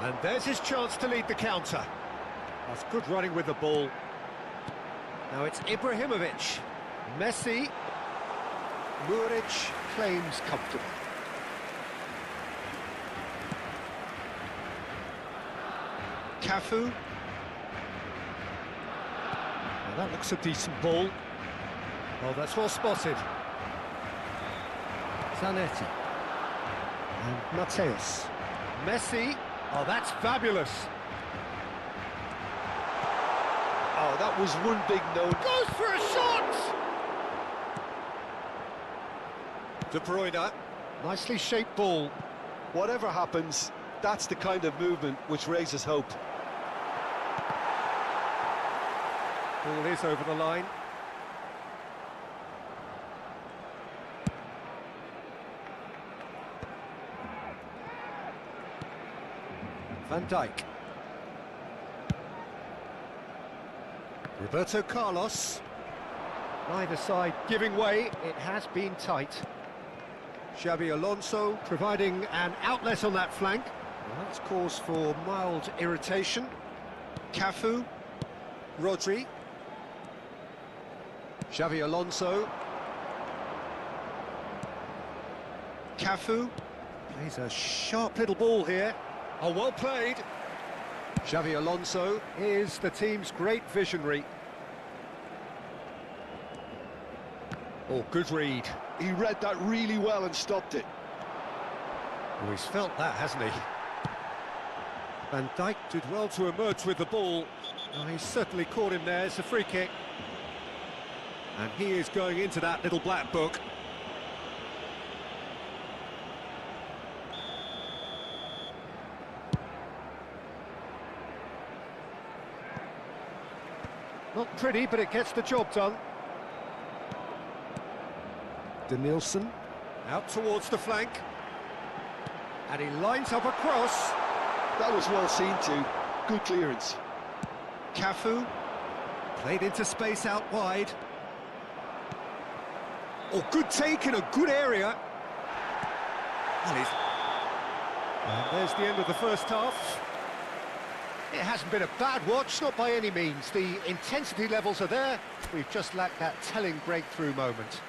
And there's his chance to lead the counter. That's good running with the ball. Now it's Ibrahimovic. Messi. Muric claims comfortable. Cafu. Now that looks a decent ball. Well, that's well spotted. Zanetti. And Mateus. Messi. Oh, that's fabulous. Oh, that was one big no. Goes for a shot! De Bruyne. Nicely shaped ball. Whatever happens, that's the kind of movement which raises hope. Ball is over the line. Van Dijk. Roberto Carlos. Neither side giving way. It has been tight. Xabi Alonso providing an outlet on that flank. Well, that's cause for mild irritation. Cafu. Rodri. Xabi Alonso. Cafu. Plays a sharp little ball here. Oh, well played. Xavi Alonso is the team's great visionary. Oh, good read. He read that really well and stopped it. Oh, he's felt that, hasn't he? Van Dijk did well to emerge with the ball. Oh, he's certainly caught him there. It's a free kick. And he is going into that little black book. Not pretty, but it gets the job done. Denilson out towards the flank. And he lines up a cross. That was well seen too. Good clearance. Cafu played into space out wide. Oh, good take in a good area. And there's the end of the first half. It hasn't been a bad watch, not by any means. The intensity levels are there. We've just lacked that telling breakthrough moment.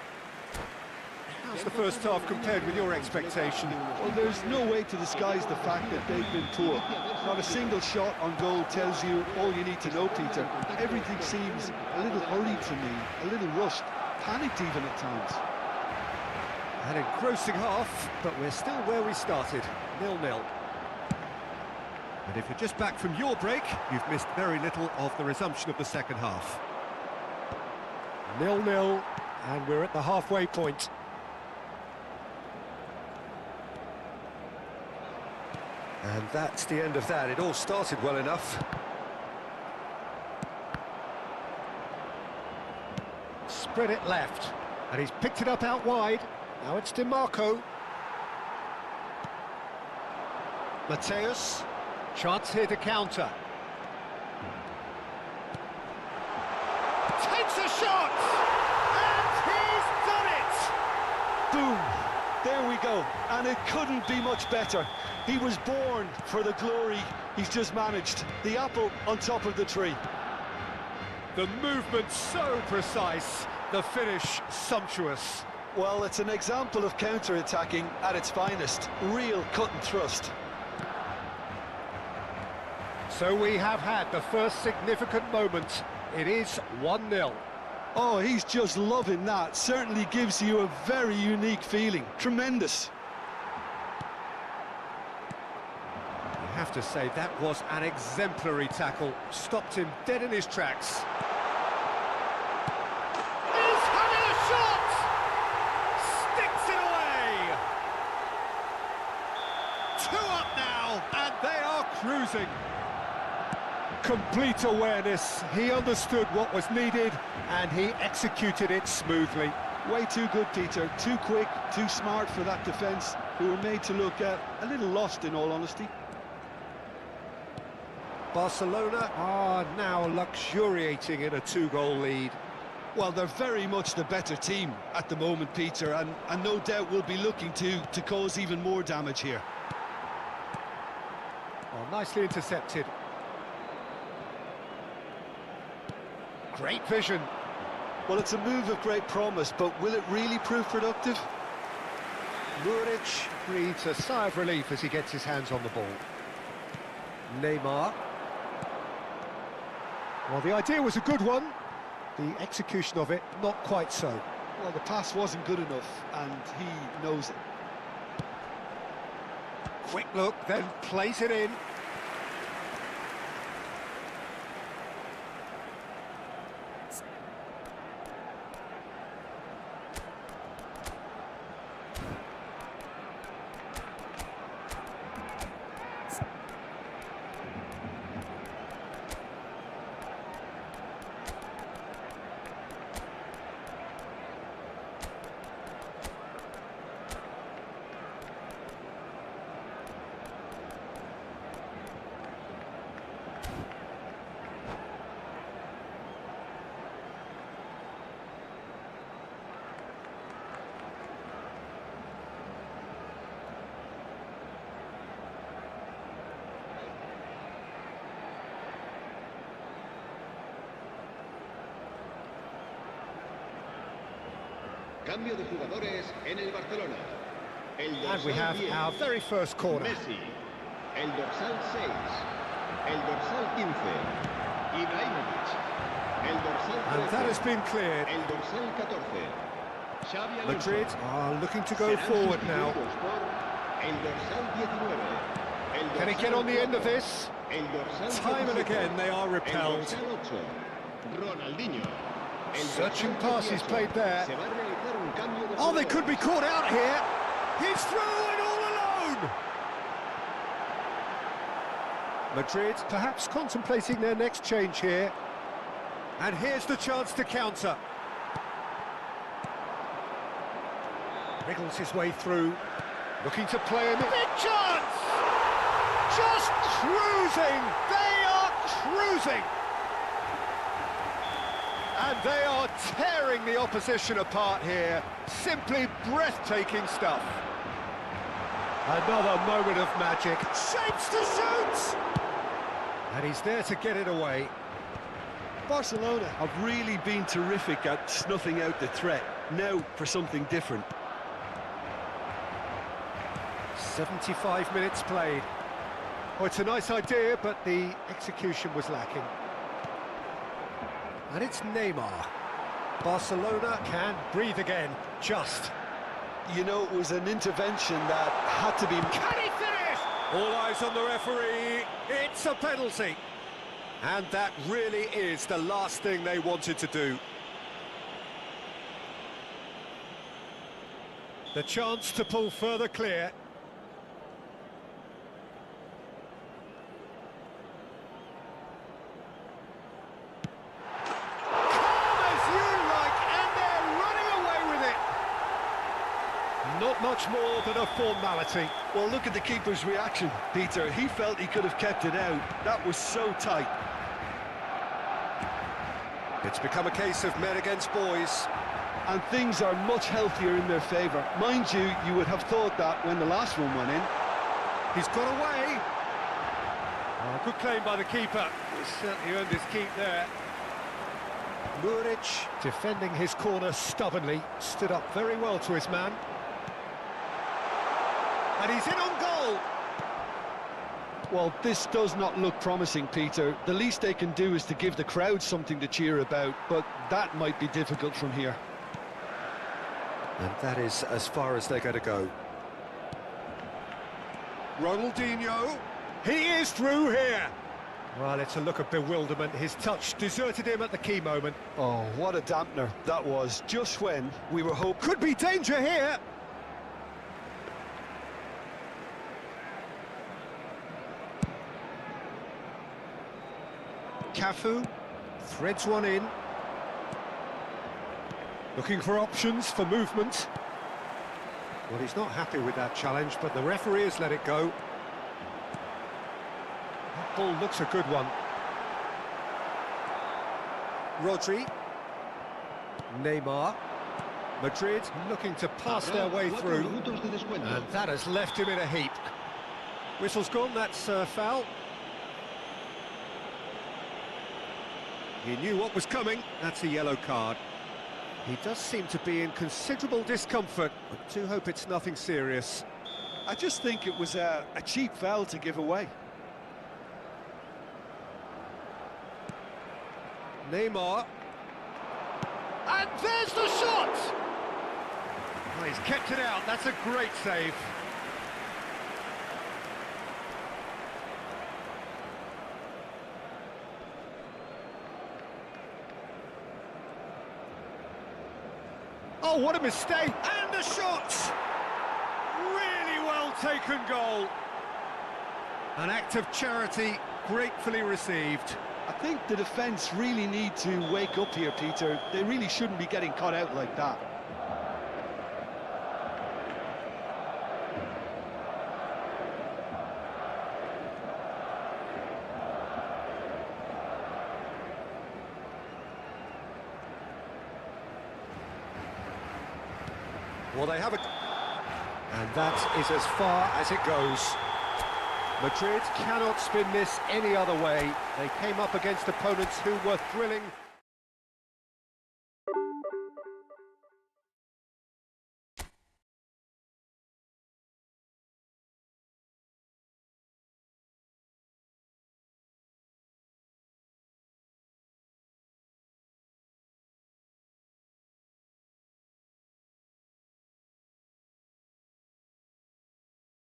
How's the first half compared with your expectation? Well, there's no way to disguise the fact that they've been poor. Not a single shot on goal tells you all you need to know, Peter. Everything seems a little hurried to me, a little rushed, panicked even at times. An engrossing half, but we're still where we started, 0-0. And if you're just back from your break, you've missed very little of the resumption of the second half. 0-0, and we're at the halfway point. And that's the end of that. It all started well enough. Spread it left, and he's picked it up out wide. Now it's DiMarco. Mateus, chance here to counter. Takes a shot, and he's done it! Boom! There we go, and it couldn't be much better. He was born for the glory he's just managed. The apple on top of the tree. The movement so precise, the finish sumptuous. Well, it's an example of counter-attacking at its finest. Real cut and thrust. So we have had the first significant moment. It is 1-0. Oh, he's just loving that. Certainly gives you a very unique feeling. Tremendous. You have to say that was an exemplary tackle. Stopped him dead in his tracks. He's having a shot! Sticks it away! 2 up now, and they are cruising. Complete awareness. He understood what was needed, and he executed it smoothly. Way too good, Peter. Too quick, too smart for that defence, who were made to look a little lost, in all honesty. Barcelona are now luxuriating in a 2-goal lead. Well, they're very much the better team at the moment, Peter, and no doubt will be looking to cause even more damage here. Oh, nicely intercepted. Great vision. Well, it's a move of great promise, but will it really prove productive? Muric breathes a sigh of relief as he gets his hands on the ball. Neymar. Well, the idea was a good one. The execution of it, not quite so. Well, the pass wasn't good enough, and he knows it. Quick look, then plays it in. Cambio de jugadores en el Barcelona. And we have our very first corner. Messi. El dorsal 6. El dorsal 15. Ibrahimovic. El dorsal 13. And that has been cleared. El dorsal 14. Xavi Alonso. Madrid are looking to go Serán forward now. sustituidos por el dorsal 19. El Can he dorsal get on the end of 4. this? El dorsal Time and 17. again they are El repelled. dorsal 8. Ronaldinho. El Searching dorsal passes 18. played there. Se va a realizar un cambio de Oh, they jugadores. could be caught out here. He's through and all alone. Madrid perhaps contemplating their next change here. And here's the chance to counter. Wriggles his way through, looking to play him. Big chance! Just cruising! They are cruising! And they are tearing the opposition apart here. Simply breathtaking stuff. Another moment of magic. Shapes to shoot! And he's there to get it away. Barcelona have really been terrific at snuffing out the threat. Now for something different. 75 minutes played. Oh, it's a nice idea, but the execution was lacking. And it's Neymar. Barcelona can breathe again, just. You know, it was an intervention that had to be... Can he finish? All eyes on the referee. It's a penalty. And that really is the last thing they wanted to do. The chance to pull further clear. Not much more than a formality. Well, look at the keeper's reaction, Peter. He felt he could have kept it out. That was so tight. It's become a case of men against boys. And things are much healthier in their favour. Mind you, you would have thought that when the last one went in. He's got away. Oh, good claim by the keeper. He's certainly earned his keep there. Muric, defending his corner stubbornly, stood up very well to his man. And he's in on goal. Well, this does not look promising, Peter. The least they can do is to give the crowd something to cheer about, but that might be difficult from here. And that is as far as they're going to go. Ronaldinho, he is through here. Well, it's a look of bewilderment. His touch deserted him at the key moment. Oh, what a dampener that was, just when we were hoping... Could be danger here. Cafu threads one in. Looking for options for movement. Well, he's not happy with that challenge, but the referee has let it go. That ball looks a good one. Rodri. Neymar. Madrid looking to pass their way through. And that has left him in a heap. Whistle's gone, that's foul. He knew what was coming. That's a yellow card. He does seem to be in considerable discomfort, but I do hope it's nothing serious. I just think it was a cheap foul to give away. Neymar. And there's the shot! Well, he's kept it out. That's a great save. Oh, what a mistake! And the shot! Really well taken goal. An act of charity, gratefully received. I think the defence really need to wake up here, Peter. They really shouldn't be getting caught out like that. Well, they have a... And that is as far as it goes. Madrid cannot spin this any other way. They came up against opponents who were thrilling